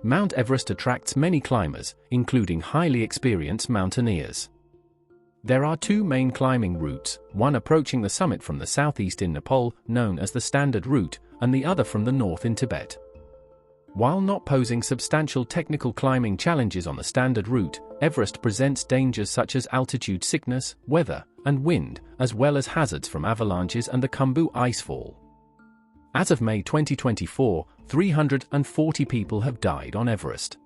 Mount Everest attracts many climbers, including highly experienced mountaineers. There are two main climbing routes, one approaching the summit from the southeast in Nepal, known as the Standard Route, and the other from the north in Tibet. While not posing substantial technical climbing challenges on the Standard Route, Everest presents dangers such as altitude sickness, weather, and wind, as well as hazards from avalanches and the Khumbu icefall. As of May 2024, 340 people have died on Everest.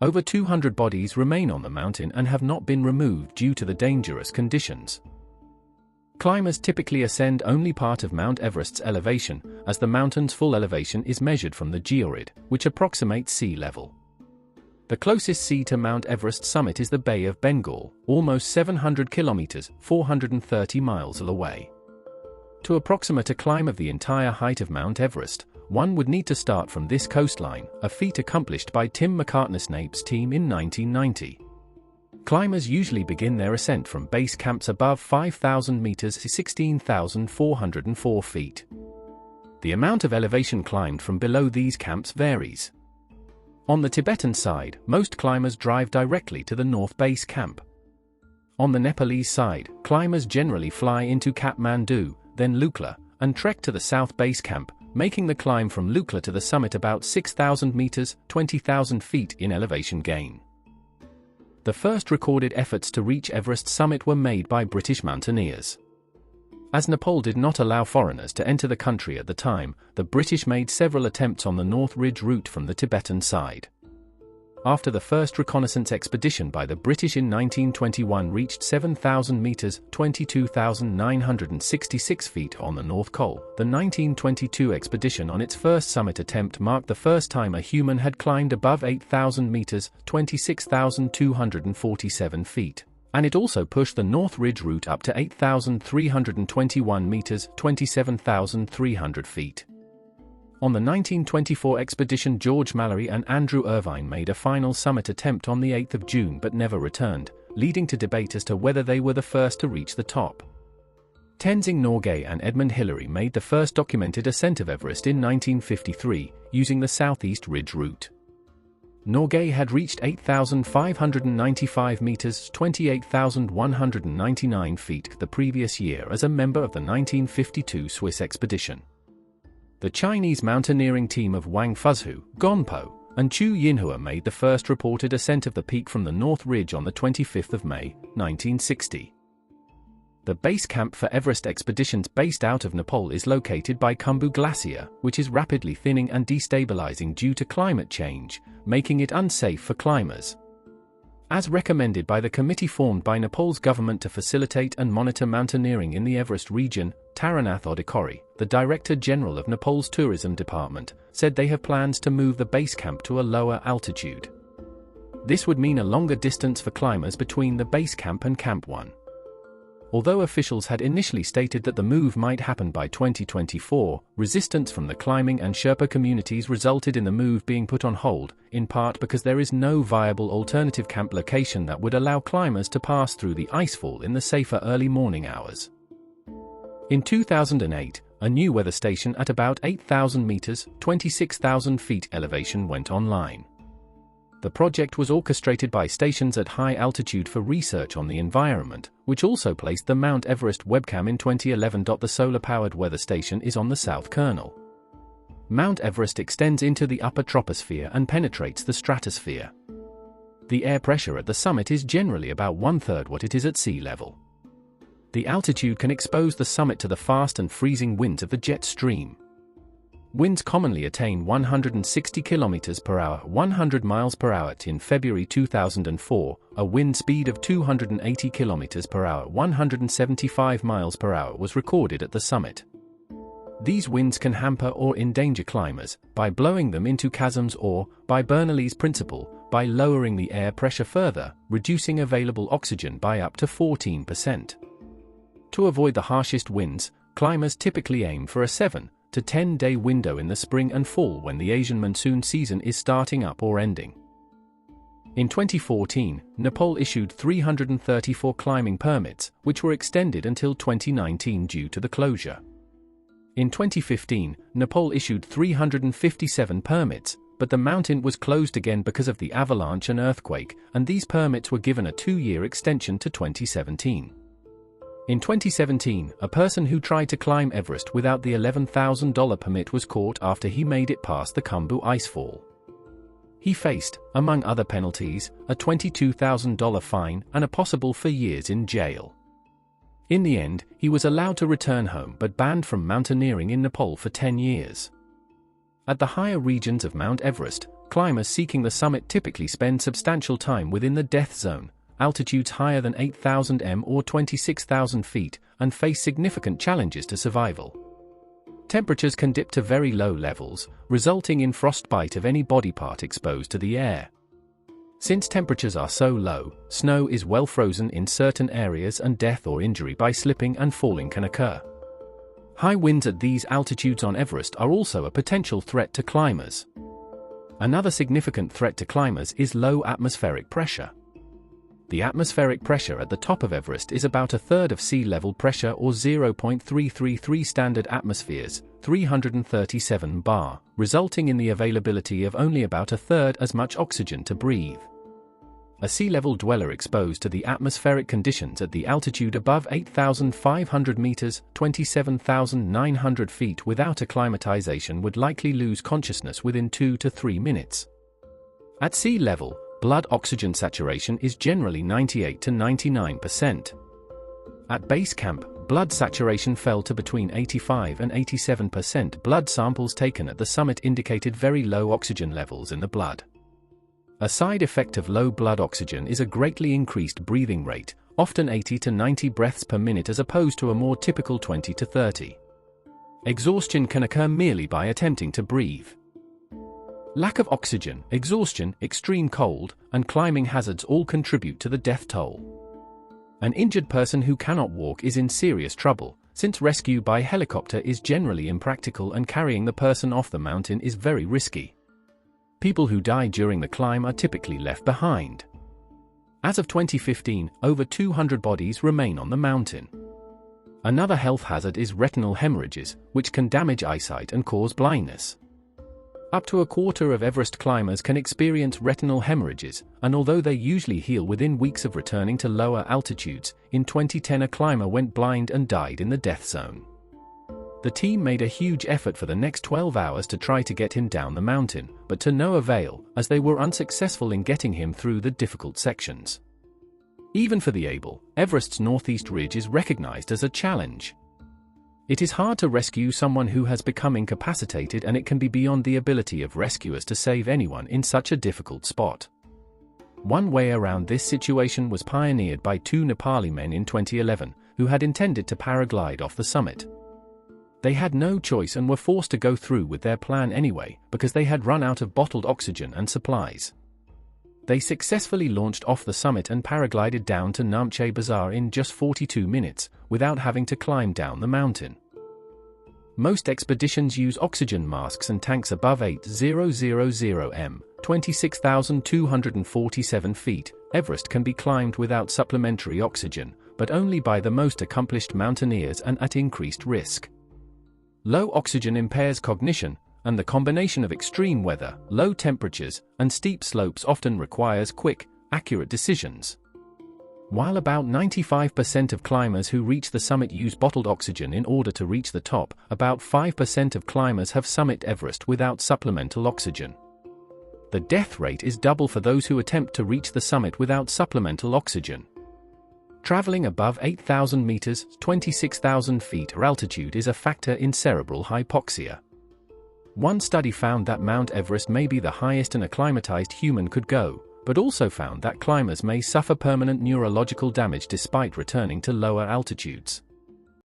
Over 200 bodies remain on the mountain and have not been removed due to the dangerous conditions. Climbers typically ascend only part of Mount Everest's elevation, as the mountain's full elevation is measured from the georid, which approximates sea level. The closest sea to Mount Everest summit is the Bay of Bengal, almost 700 kilometers, 430 miles away. To approximate a climb of the entire height of Mount Everest, one would need to start from this coastline, a feat accomplished by Tim McCartney-Snape's team in 1990. Climbers usually begin their ascent from base camps above 5,000 meters (16,404 feet). The amount of elevation climbed from below these camps varies. On the Tibetan side, most climbers drive directly to the North Base Camp. On the Nepalese side, climbers generally fly into Kathmandu, then Lukla, and trek to the South Base Camp, making the climb from Lukla to the summit about 6,000 meters (20,000 feet) in elevation gain. The first recorded efforts to reach Everest summit were made by British mountaineers. As Nepal did not allow foreigners to enter the country at the time, the British made several attempts on the North Ridge route from the Tibetan side. After the first reconnaissance expedition by the British in 1921 reached 7,000 meters (22,966 feet) on the North Col, the 1922 expedition on its first summit attempt marked the first time a human had climbed above 8,000 meters (26,247 feet), and it also pushed the North Ridge route up to 8,321 meters (27,300 feet). On the 1924 expedition, George Mallory and Andrew Irvine made a final summit attempt on the 8th of June but never returned, leading to debate as to whether they were the first to reach the top. Tenzing Norgay and Edmund Hillary made the first documented ascent of Everest in 1953, using the Southeast Ridge route. Norgay had reached 8,595 meters (28,199 feet) the previous year as a member of the 1952 Swiss expedition. The Chinese mountaineering team of Wang Fuzhu, Gonpo, and Chu Yinhua made the first reported ascent of the peak from the North Ridge on the 25th of May, 1960. The base camp for Everest expeditions based out of Nepal is located by Khumbu Glacier, which is rapidly thinning and destabilizing due to climate change, making it unsafe for climbers. As recommended by the committee formed by Nepal's government to facilitate and monitor mountaineering in the Everest region, Taranath Odikori, the Director General of Nepal's Tourism Department, said they have plans to move the base camp to a lower altitude. This would mean a longer distance for climbers between the base camp and Camp 1. Although officials had initially stated that the move might happen by 2024, resistance from the climbing and Sherpa communities resulted in the move being put on hold, in part because there is no viable alternative camp location that would allow climbers to pass through the icefall in the safer early morning hours. In 2008, a new weather station at about 8,000 meters (26,000 feet) elevation went online. The project was orchestrated by stations at high altitude for research on the environment, which also placed the Mount Everest webcam in 2011. The solar-powered weather station is on the south kernel. Mount Everest extends into the upper troposphere and penetrates the stratosphere. The air pressure at the summit is generally about one-third what it is at sea level. The altitude can expose the summit to the fast and freezing winds of the jet stream. Winds commonly attain 160 km per hour, 100 miles per hour. In February 2004, a wind speed of 280 km per hour, 175 miles per hour was recorded at the summit. These winds can hamper or endanger climbers by blowing them into chasms or, by Bernoulli's principle, by lowering the air pressure further, reducing available oxygen by up to 14%. To avoid the harshest winds, climbers typically aim for a 7 to 10-day window in the spring and fall when the Asian monsoon season is starting up or ending. In 2014, Nepal issued 334 climbing permits, which were extended until 2019 due to the closure. In 2015, Nepal issued 357 permits, but the mountain was closed again because of the avalanche and earthquake, and these permits were given a 2-year extension to 2017. In 2017, a person who tried to climb Everest without the $11,000 permit was caught after he made it past the Khumbu icefall. He faced, among other penalties, a $22,000 fine and a possible 4 years in jail. In the end, he was allowed to return home but banned from mountaineering in Nepal for 10 years. At the higher regions of Mount Everest, climbers seeking the summit typically spend substantial time within the death zone, altitudes higher than 8,000 m or 26,000 feet, and face significant challenges to survival. Temperatures can dip to very low levels, resulting in frostbite of any body part exposed to the air. Since temperatures are so low, snow is well frozen in certain areas and death or injury by slipping and falling can occur. High winds at these altitudes on Everest are also a potential threat to climbers. Another significant threat to climbers is low atmospheric pressure. The atmospheric pressure at the top of Everest is about a third of sea level pressure, or 0.333 standard atmospheres, 337 bar, resulting in the availability of only about a third as much oxygen to breathe. A sea level dweller exposed to the atmospheric conditions at the altitude above 8,500 meters, 27,900 feet without acclimatization would likely lose consciousness within 2 to 3 minutes. At sea level, blood oxygen saturation is generally 98 to 99%. At base camp, blood saturation fell to between 85 and 87%. Blood samples taken at the summit indicated very low oxygen levels in the blood. A side effect of low blood oxygen is a greatly increased breathing rate, often 80 to 90 breaths per minute as opposed to a more typical 20 to 30. Exhaustion can occur merely by attempting to breathe. Lack of oxygen, exhaustion, extreme cold, and climbing hazards all contribute to the death toll. An injured person who cannot walk is in serious trouble, since rescue by helicopter is generally impractical and carrying the person off the mountain is very risky. People who die during the climb are typically left behind. As of 2015, over 200 bodies remain on the mountain. Another health hazard is retinal hemorrhages, which can damage eyesight and cause blindness. Up to a quarter of Everest climbers can experience retinal hemorrhages, and although they usually heal within weeks of returning to lower altitudes, in 2010 a climber went blind and died in the death zone. The team made a huge effort for the next 12 hours to try to get him down the mountain, but to no avail, as they were unsuccessful in getting him through the difficult sections. Even for the able, Everest's northeast ridge is recognized as a challenge. It is hard to rescue someone who has become incapacitated, and it can be beyond the ability of rescuers to save anyone in such a difficult spot. One way around this situation was pioneered by 2 Nepali men in 2011, who had intended to paraglide off the summit. They had no choice and were forced to go through with their plan anyway, because they had run out of bottled oxygen and supplies. They successfully launched off the summit and paraglided down to Namche Bazaar in just 42 minutes, without having to climb down the mountain. Most expeditions use oxygen masks and tanks above 8,000 m, 26,247 feet. Everest can be climbed without supplementary oxygen, but only by the most accomplished mountaineers and at increased risk. Low oxygen impairs cognition, and the combination of extreme weather, low temperatures, and steep slopes often requires quick, accurate decisions. While about 95% of climbers who reach the summit use bottled oxygen in order to reach the top, about 5% of climbers have summit Everest without supplemental oxygen. The death rate is double for those who attempt to reach the summit without supplemental oxygen. Traveling above 8,000 meters, 26,000 feet altitude is a factor in cerebral hypoxia. One study found that Mount Everest may be the highest an acclimatized human could go, but also found that climbers may suffer permanent neurological damage despite returning to lower altitudes.